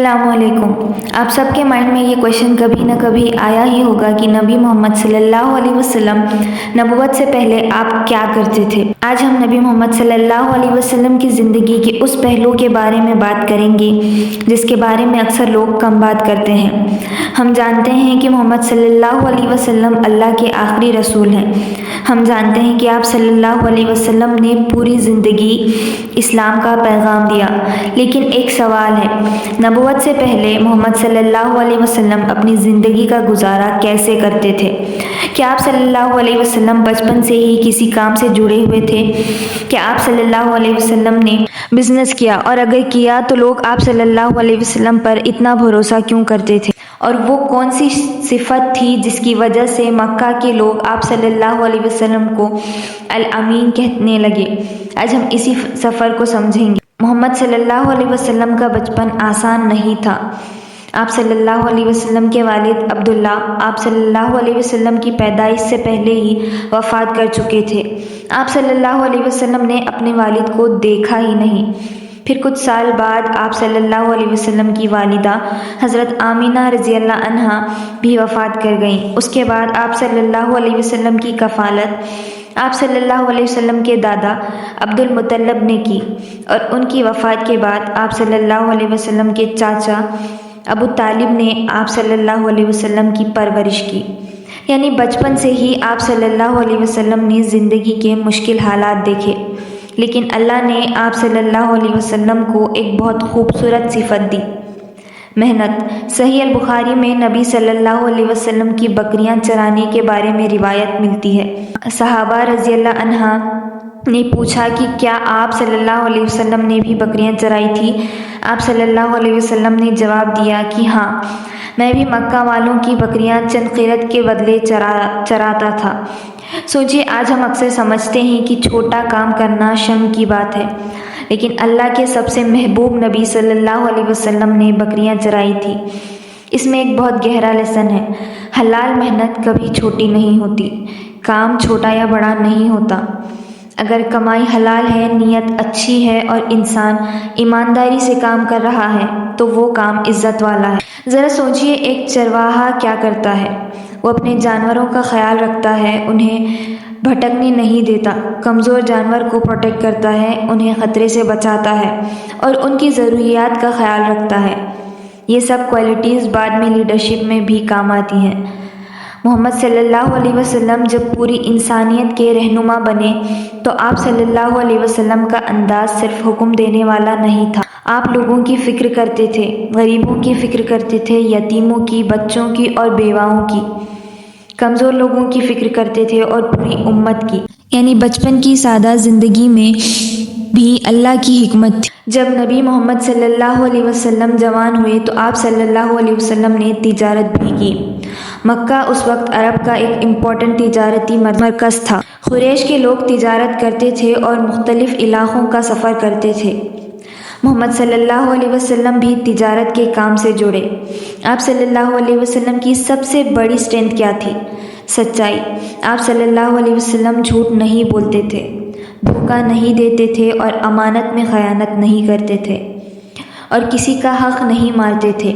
السلام علیکم۔ آپ سب کے مائنڈ میں یہ کویشچن کبھی نہ کبھی آیا ہی ہوگا کہ نبی محمد صلی اللہ علیہ وسلم نبوت سے پہلے آپ کیا کرتے تھے۔ آج ہم نبی محمد صلی اللہ علیہ وسلم کی زندگی کے اس پہلو کے بارے میں بات کریں گے جس کے بارے میں اکثر لوگ کم بات کرتے ہیں۔ ہم جانتے ہیں کہ محمد صلی اللہ علیہ وسلم اللہ کے آخری رسول ہیں۔ ہم جانتے ہیں کہ آپ صلی اللہ علیہ وسلم نے پوری زندگی اسلام کا پیغام دیا، لیکن ایک سوال ہے، نبوت سے پہلے محمد صلی اللہ علیہ وسلم اپنی زندگی کا گزارا کیسے کرتے تھے؟ کیا آپ صلی اللہ علیہ وسلم بچپن سے ہی کسی کام سے جڑے ہوئے تھے؟ کیا آپ صلی اللہ علیہ وسلم نے بزنس کیا، اور اگر کیا تو لوگ آپ صلی اللہ علیہ وسلم پر اتنا بھروسہ کیوں کرتے تھے؟ اور وہ کون سی صفت تھی جس کی وجہ سے مکہ کے لوگ آپ صلی اللہ علیہ وسلم کو الامین کہنے لگے؟ آج ہم اسی سفر کو سمجھیں گے۔ محمد صلی اللہ علیہ وسلم کا بچپن آسان نہیں تھا۔ آپ صلی اللہ علیہ وسلم کے والد عبداللہ آپ صلی اللہ علیہ وسلم کی پیدائش سے پہلے ہی وفات کر چکے تھے۔ آپ صلی اللہ علیہ وسلم نے اپنے والد کو دیکھا ہی نہیں۔ پھر کچھ سال بعد آپ صلی اللہ علیہ وسلم کی والدہ حضرت آمینہ رضی اللہ عنہا بھی وفات کر گئیں۔ اس کے بعد آپ صلی اللہ علیہ وسلم کی کفالت آپ صلی اللہ علیہ وسلم کے دادا عبد المطلب نے کی، اور ان کی وفات کے بعد آپ صلی اللہ علیہ وسلم کے چاچا ابو طالب نے آپ صلی اللہ علیہ وسلم کی پرورش کی۔ یعنی بچپن سے ہی آپ صلی اللہ علیہ وسلم نے زندگی کے مشکل حالات دیکھے، لیکن اللہ نے آپ صلی اللہ علیہ وسلم کو ایک بہت خوبصورت صفت دی، محنت۔ صحیح البخاری میں نبی صلی اللہ علیہ وسلم کی بکریاں چرانے کے بارے میں روایت ملتی ہے۔ صحابہ رضی اللہ عنہا نے پوچھا کہ کیا آپ صلی اللہ علیہ وسلم نے بھی بکریاں چرائی تھی؟ آپ صلی اللہ علیہ وسلم نے جواب دیا کہ ہاں، میں بھی مکہ والوں کی بکریاں چند قیرت کے بدلے چراتا تھا۔ سوچیے، آج ہم اکثر سمجھتے ہیں کہ چھوٹا کام کرنا شرم کی بات ہے، لیکن اللہ کے سب سے محبوب نبی صلی اللہ علیہ وسلم نے بکریاں چرائی تھی۔ اس میں ایک بہت گہرا لیسن ہے۔ حلال محنت کبھی چھوٹی نہیں ہوتی، کام چھوٹا یا بڑا نہیں ہوتا۔ اگر کمائی حلال ہے، نیت اچھی ہے اور انسان ایمانداری سے کام کر رہا ہے تو وہ کام عزت والا ہے۔ ذرا سوچیے، ایک چرواہا کیا کرتا ہے؟ وہ اپنے جانوروں کا خیال رکھتا ہے، انہیں بھٹکنے نہیں دیتا، کمزور جانور کو پروٹیکٹ کرتا ہے، انہیں خطرے سے بچاتا ہے اور ان کی ضروریات کا خیال رکھتا ہے۔ یہ سب کوالٹیز بعد میں لیڈرشپ میں بھی کام آتی ہیں۔ محمد صلی اللہ علیہ وسلم جب پوری انسانیت کے رہنما بنے تو آپ صلی اللہ علیہ وسلم کا انداز صرف حکم دینے والا نہیں تھا۔ آپ لوگوں کی فکر کرتے تھے، غریبوں کی فکر کرتے تھے، یتیموں کی، بچوں کی اور بیواؤں کی، کمزور لوگوں کی فکر کرتے تھے اور پوری امت کی۔ یعنی بچپن کی سادہ زندگی میں بھی اللہ کی حکمت تھی۔ جب نبی محمد صلی اللہ علیہ وسلم جوان ہوئے تو آپ صلی اللہ علیہ وسلم نے تجارت بھی کی۔ مکہ اس وقت عرب کا ایک امپورٹنٹ تجارتی مرکز تھا۔ قریش کے لوگ تجارت کرتے تھے اور مختلف علاقوں کا سفر کرتے تھے۔ محمد صلی اللہ علیہ وسلم بھی تجارت کے کام سے جڑے۔ آپ صلی اللہ علیہ وسلم کی سب سے بڑی اسٹرینتھ کیا تھی؟ سچائی۔ آپ صلی اللہ علیہ وسلم جھوٹ نہیں بولتے تھے، دھوکہ نہیں دیتے تھے اور امانت میں خیانت نہیں کرتے تھے، اور کسی کا حق نہیں مارتے تھے۔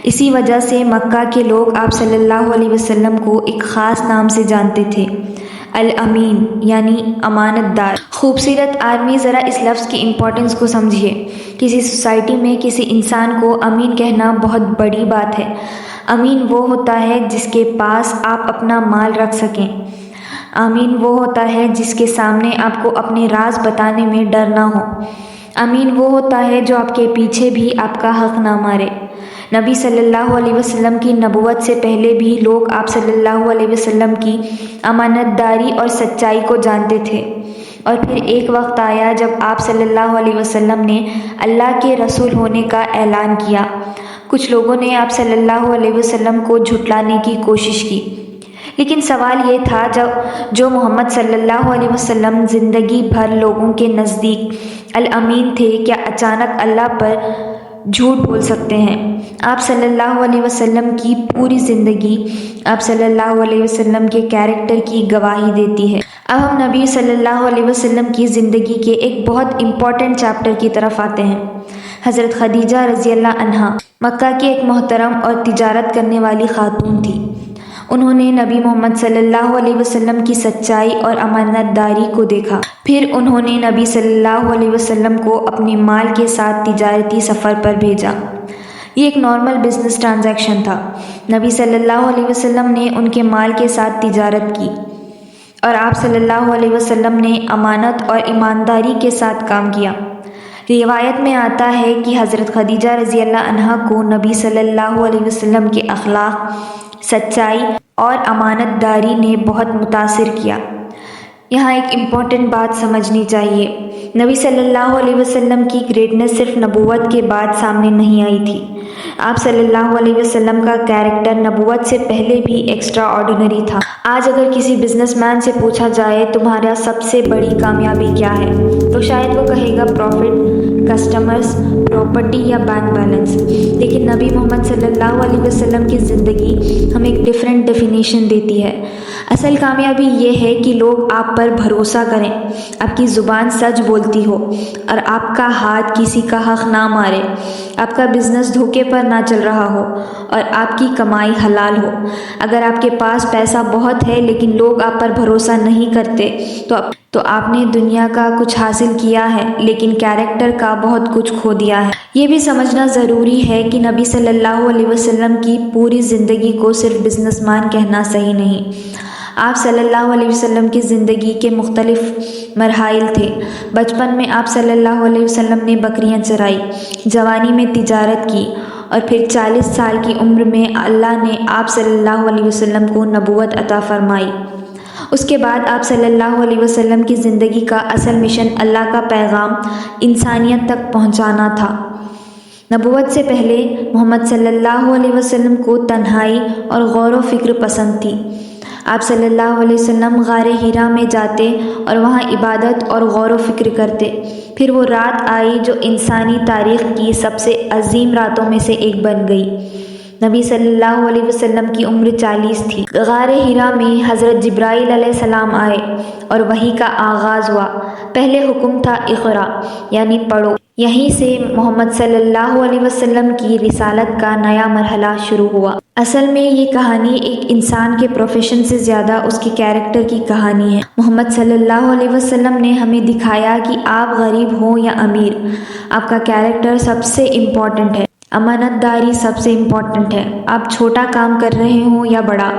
اسی وجہ سے مکہ کے لوگ آپ صلی اللہ علیہ وسلم کو ایک خاص نام سے جانتے تھے، الامین، یعنی امانت دار۔ خوبصورت آدمی، ذرا اس لفظ کی امپورٹنس کو سمجھیے۔ کسی سوسائٹی میں کسی انسان کو امین کہنا بہت بڑی بات ہے۔ امین وہ ہوتا ہے جس کے پاس آپ اپنا مال رکھ سکیں۔ امین وہ ہوتا ہے جس کے سامنے آپ کو اپنے راز بتانے میں ڈر نہ ہو۔ امین وہ ہوتا ہے جو آپ کے پیچھے بھی آپ کا حق نہ مارے۔ نبی صلی اللہ علیہ وسلم کی نبوت سے پہلے بھی لوگ آپ صلی اللہ علیہ وسلم کی امانت داری اور سچائی کو جانتے تھے، اور پھر ایک وقت آیا جب آپ صلی اللہ علیہ وسلم نے اللہ کے رسول ہونے کا اعلان کیا۔ کچھ لوگوں نے آپ صلی اللہ علیہ وسلم کو جھٹلانے کی کوشش کی، لیکن سوال یہ تھا، جو محمد صلی اللہ علیہ وسلم زندگی بھر لوگوں کے نزدیک الامین تھے، کیا اچانک اللہ پر جھوٹ بول سکتے ہیں؟ آپ صلی اللہ علیہ وسلم کی پوری زندگی آپ صلی اللہ علیہ وسلم کے کیریکٹر کی گواہی دیتی ہے۔ اب ہم نبی صلی اللہ علیہ وسلم کی زندگی کے ایک بہت امپورٹنٹ چیپٹر کی طرف آتے ہیں۔ حضرت خدیجہ رضی اللہ عنہا مکہ کی ایک محترم اور تجارت کرنے والی خاتون تھی۔ انہوں نے نبی محمد صلی اللہ علیہ وسلم کی سچائی اور امانت داری کو دیکھا۔ پھر انہوں نے نبی صلی اللہ علیہ وسلم کو اپنے مال کے ساتھ تجارتی سفر پر بھیجا۔ یہ ایک نارمل بزنس ٹرانزیکشن تھا۔ نبی صلی اللہ علیہ وسلم نے ان کے مال کے ساتھ تجارت کی اور آپ صلی اللہ علیہ وسلم نے امانت اور ایمانداری کے ساتھ کام کیا۔ روایت میں آتا ہے کہ حضرت خدیجہ رضی اللہ عنہا کو نبی صلی اللہ علیہ وسلم کے اخلاق، سچائی اور امانت داری نے بہت متاثر کیا۔ یہاں ایک امپورٹنٹ بات سمجھنی چاہیے۔ نبی صلی اللہ علیہ وسلم کی گریٹنس صرف نبوت کے بعد سامنے نہیں آئی تھی۔ آپ صلی اللہ علیہ وسلم کا کیریکٹر نبوت سے پہلے بھی ایکسٹرا آرڈینری تھا۔ آج اگر کسی بزنس مین سے پوچھا جائے تمہارا سب سے بڑی کامیابی کیا ہے، تو شاید وہ کہے گا پروفٹ، کسٹمرز، پراپرٹی یا بینک بیلنس۔ لیکن نبی محمد صلی اللہ علیہ وسلم کی زندگی ہمیں ایک ڈیفرنٹ ڈیفینیشن دیتی ہے۔ اصل کامیابی یہ ہے کہ لوگ آپ پر بھروسہ کریں، آپ کی زبان سچ بولتی ہو اور آپ کا ہاتھ کسی کا حق نہ مارے، آپ کا بزنس دھوکے پر نہ چل رہا ہو اور آپ کی کمائی حلال ہو۔ اگر آپ کے پاس پیسہ بہت ہے لیکن لوگ آپ پر بھروسہ نہیں کرتے تو آپ نے دنیا کا کچھ حاصل کیا ہے لیکن کیریکٹر کا بہت کچھ کھو دیا ہے۔ یہ بھی سمجھنا ضروری ہے کہ نبی صلی اللہ علیہ وسلم کی پوری زندگی کو صرف بزنس مین کہنا صحیح نہیں۔ آپ صلی اللہ علیہ وسلم کی زندگی کے مختلف مراحل تھے۔ بچپن میں آپ صلی اللہ علیہ وسلم نے بکریاں چرائی، جوانی میں تجارت کی اور پھر 40 سال کی عمر میں اللہ نے آپ صلی اللہ علیہ وسلم کو نبوت عطا فرمائی۔ اس کے بعد آپ صلی اللہ علیہ وسلم کی زندگی کا اصل مشن اللہ کا پیغام انسانیت تک پہنچانا تھا۔ نبوت سے پہلے محمد صلی اللہ علیہ وسلم کو تنہائی اور غور و فکر پسند تھی۔ آپ صلی اللہ علیہ وسلم غار حرا میں جاتے اور وہاں عبادت اور غور و فکر کرتے۔ پھر وہ رات آئی جو انسانی تاریخ کی سب سے عظیم راتوں میں سے ایک بن گئی۔ نبی صلی اللہ علیہ وسلم کی عمر 40 تھی۔ غار حرا میں حضرت جبرائیل علیہ السلام آئے اور وحی کا آغاز ہوا۔ پہلے حکم تھا اقرا یعنی پڑھو۔ یہیں سے محمد صلی اللہ علیہ وسلم کی رسالت کا نیا مرحلہ شروع ہوا۔ اصل میں یہ کہانی ایک انسان کے پروفیشن سے زیادہ اس کے کیریکٹر کی کہانی ہے۔ محمد صلی اللہ علیہ وسلم نے ہمیں دکھایا کہ آپ غریب ہوں یا امیر، آپ کا کیریکٹر سب سے امپورٹنٹ ہے۔ امانت داری سب سے امپورٹنٹ ہے۔ آپ چھوٹا کام کر رہے ہوں یا بڑا،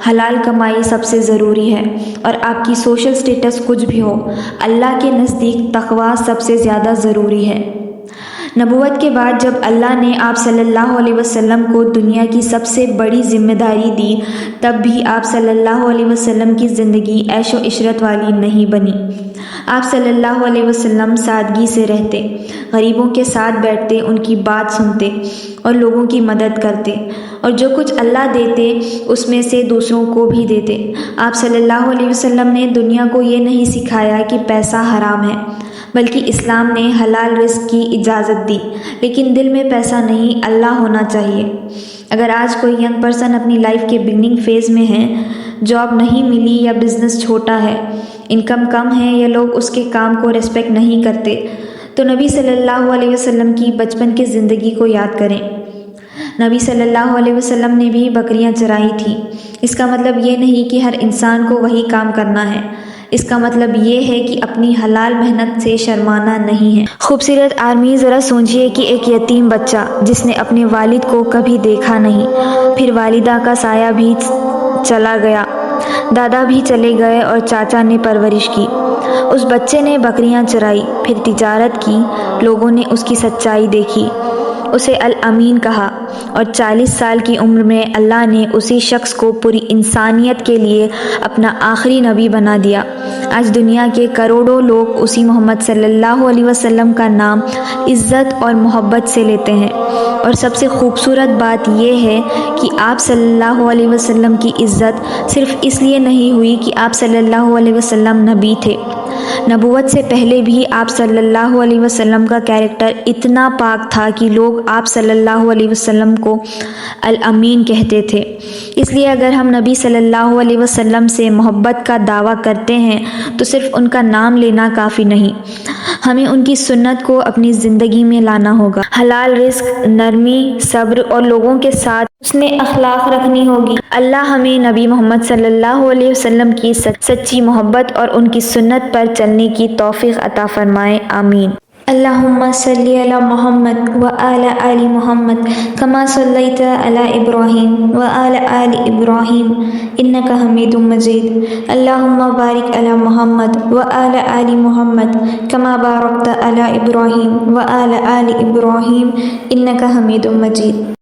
حلال کمائی سب سے ضروری ہے، اور آپ کی سوشل سٹیٹس کچھ بھی ہو، اللہ کے نزدیک تقویٰ سب سے زیادہ ضروری ہے۔ نبوت کے بعد جب اللہ نے آپ صلی اللہ علیہ وسلم کو دنیا کی سب سے بڑی ذمہ داری دی، تب بھی آپ صلی اللہ علیہ وسلم کی زندگی عیش و عشرت والی نہیں بنی۔ آپ صلی اللہ علیہ وسلم سادگی سے رہتے، غریبوں کے ساتھ بیٹھتے، ان کی بات سنتے اور لوگوں کی مدد کرتے، اور جو کچھ اللہ دیتے اس میں سے دوسروں کو بھی دیتے۔ آپ صلی اللہ علیہ وسلم نے دنیا کو یہ نہیں سکھایا کہ پیسہ حرام ہے، بلکہ اسلام نے حلال رزق کی اجازت دی، لیکن دل میں پیسہ نہیں، اللہ ہونا چاہیے۔ اگر آج کوئی ینگ پرسن اپنی لائف کے بگننگ فیز میں ہے، جاب نہیں ملی یا بزنس چھوٹا ہے، انکم کم ہے یا لوگ اس کے کام کو ریسپیکٹ نہیں کرتے، تو نبی صلی اللہ علیہ وسلم کی بچپن کی زندگی کو یاد کریں۔ نبی صلی اللہ علیہ وسلم نے بھی بکریاں چرائی تھیں۔ اس کا مطلب یہ نہیں کہ ہر انسان کو وہی کام کرنا ہے، اس کا مطلب یہ ہے کہ اپنی حلال محنت سے شرمانا نہیں ہے۔ خوبصورت آرمی، ذرا سوچئے کہ ایک یتیم بچہ جس نے اپنے والد کو کبھی دیکھا نہیں، پھر والدہ کا سایہ بھی چلا گیا، دادا بھی چلے گئے اور چاچا نے پرورش کی۔ اس بچے نے بکریاں چرائی، پھر تجارت کی، لوگوں نے اس کی سچائی دیکھی، اسے الامین کہا، اور 40 سال کی عمر میں اللہ نے اسی شخص کو پوری انسانیت کے لیے اپنا آخری نبی بنا دیا۔ آج دنیا کے کروڑوں لوگ اسی محمد صلی اللہ علیہ وسلم کا نام عزت اور محبت سے لیتے ہیں، اور سب سے خوبصورت بات یہ ہے کہ آپ صلی اللہ علیہ وسلم کی عزت صرف اس لیے نہیں ہوئی کہ آپ صلی اللہ علیہ وسلم نبی تھے، نبوت سے پہلے بھی آپ صلی اللہ علیہ وسلم کا کیریکٹر اتنا پاک تھا کہ لوگ آپ صلی اللہ علیہ وسلم کو الامین کہتے تھے۔ اس لیے اگر ہم نبی صلی اللہ علیہ وسلم سے محبت کا دعویٰ کرتے ہیں تو صرف ان کا نام لینا کافی نہیں، ہمیں ان کی سنت کو اپنی زندگی میں لانا ہوگا۔ حلال رزق، نرمی، صبر اور لوگوں کے ساتھ حسن اخلاق رکھنی ہوگی۔ اللہ ہمیں نبی محمد صلی اللہ علیہ وسلم کی سچی محبت اور ان کی سنت پر چلنے کی توفیق عطا فرمائے، آمین۔ اللہم صلی علی محمد وآل آل محمد کما صلیت علی ابراہیم وآل آل ابراہیم انک حمید مجید۔ اللہم بارک علی محمد وآل آل محمد کما بارکت علی ابراہیم وآل آل ابراہیم انک حمید مجید۔